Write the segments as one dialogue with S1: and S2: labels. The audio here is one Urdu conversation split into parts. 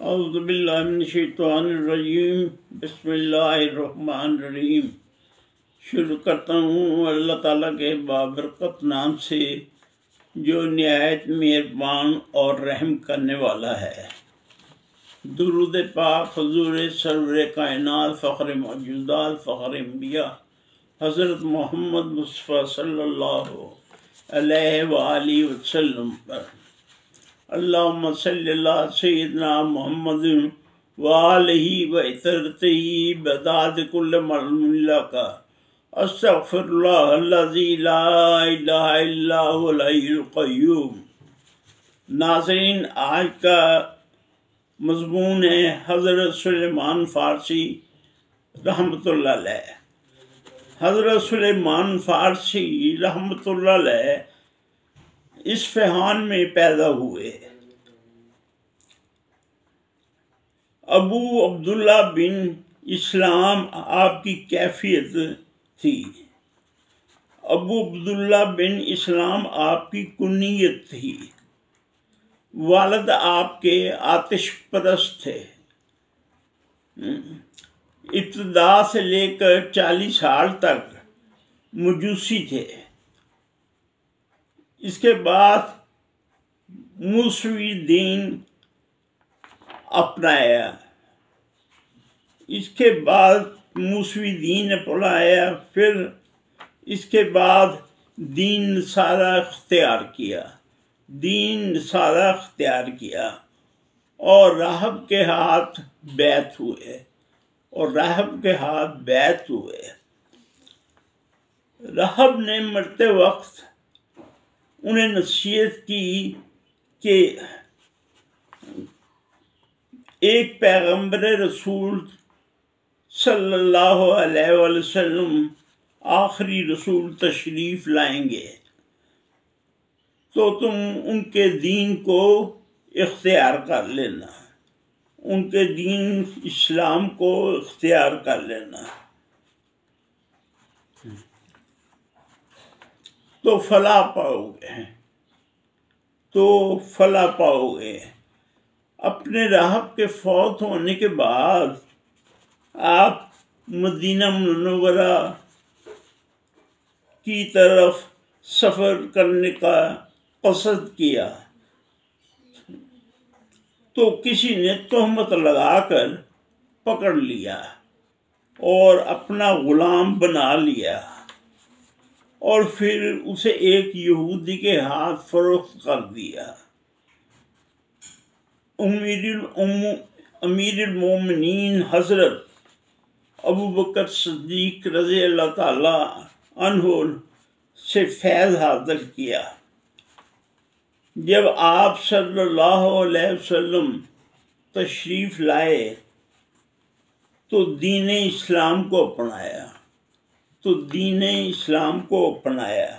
S1: اعوذ باللہ من الشیطان الرجیم، بسم اللہ الرحمن الرحیم۔ شروع کرتا ہوں اللہ تعالیٰ کے بابرکت نام سے جو نہایت مہربان اور رحم کرنے والا ہے۔ درود پاک حضور سرور کائنات، فخر موجودات، فخر انبیاء حضرت محمد مصطفیٰ صلی اللہ علیہ وآلہ وسلم پر۔ اللہم صلی اللہ سیدنا محمد وآلہ وعطرتہ بدعت کل معلوم لکا استغفر اللہ الذی لا الہ الا هو الحی القیوم۔ ناظرین، آج کا مضمون ہے حضرت سلیمان فارسی رحمۃ اللہ علیہ۔ حضرت سلیمان فارسی رحمۃ اللہ علیہ اصفہان میں پیدا ہوئے۔ ابو عبداللہ بن اسلام آپ کی کیفیت تھی۔ ابو عبداللہ بن اسلام آپ کی کنیت تھی۔ والد آپ کے آتش پرست تھے۔ ابتدا سے لے کر 40 سال تک مجوسی تھے۔ اس کے بعد موسوی دین اپنایا۔ پھر اس کے بعد دین نصارہ اختیار کیا اور راہب کے ہاتھ بیعت ہوئے۔ راہب نے مرتے وقت انہیں نصیحت کی کہ ایک پیغمبر رسول صلی اللہ علیہ وسلم آخری رسول تشریف لائیں گے تو تم ان کے دین کو اختیار کر لینا، ان کے دین اسلام کو اختیار کر لینا، تو فلاح پاؤ گے۔ اپنے راہب کے فوت ہونے کے بعد آپ مدینہ منورہ کی طرف سفر کرنے کا قصد کیا تو کسی نے تہمت لگا کر پکڑ لیا اور اپنا غلام بنا لیا اور پھر اسے ایک یہودی کے ہاتھ فروخت کر دیا۔ امیر المومنین حضرت ابوبکر صدیق رضی اللہ تعالی عنہ سے فیض حاصل کیا۔ جب آپ صلی اللہ علیہ وسلم تشریف لائے تو دین اسلام کو اپنایا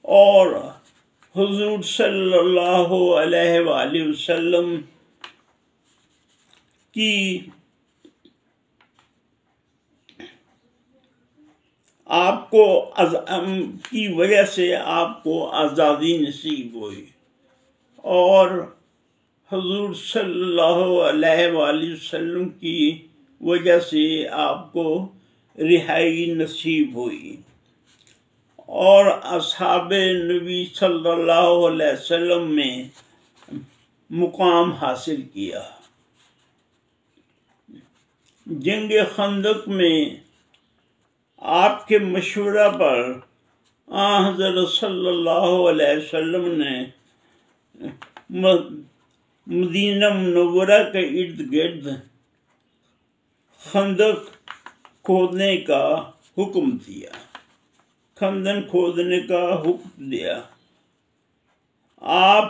S1: اور حضور صلی اللہ علیہ وآلہ وسلم کی وجہ سے آپ کو آزادی نصیب ہوئی اور حضور صلی اللہ علیہ وآلہ وسلم کی وجہ سے آپ کو رہائی نصیب ہوئی اور اصحاب نبی صلی اللہ علیہ وسلم میں مقام حاصل کیا۔ جنگ خندق میں آپ کے مشورہ پر حضرت صلی اللہ علیہ وسلم نے مدینہ منورہ کے ارد گرد خندق کھودنے کا حکم دیا۔ آپ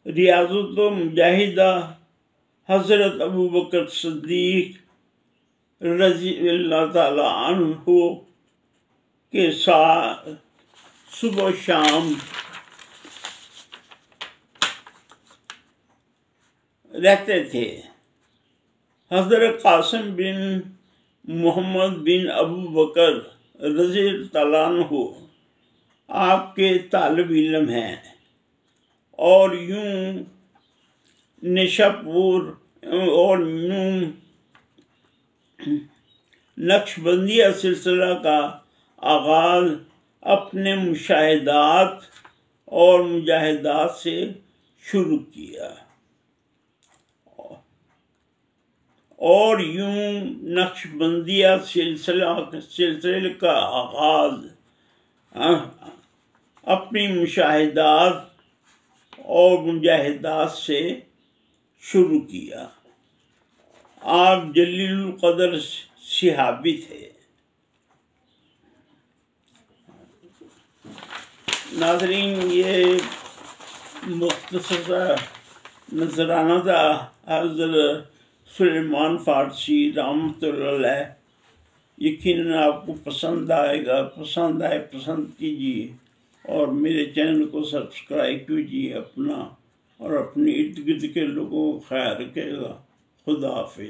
S1: ریاضت مجاہدہ حضرت ابوبکر صدیق رضی اللہ تعالی عنہ کے ساتھ صبح و شام رہتے تھے۔ حضرت قاسم بن محمد بن ابوبکر رضی اللہ تعالیٰ عنہ آپ کے طالب علم ہیں اور یوں نیشاپور اور نقشبندیہ سلسلہ کا آغاز اپنے مشاہدات اور مجاہدات سے شروع کیا، اور یوں نقشبندیہ سلسلے کا آغاز اپنی مشاہدات اور مجاہدات سے شروع کیا۔ آپ جلیل القدر صحابی تھے۔ ناظرین، یہ مختصر سا نذرانہ تھا حضرت سلیمان فارسی رحمۃ اللہ علیہ۔ یقیناً آپ کو پسند آئے گا، پسند آئے پسند کیجیے، اور میرے چینل کو سبسکرائب کیجیے، اپنا اور اپنے ارد گرد کے لوگوں کو خیال رکھے گا۔ خدا حافظ۔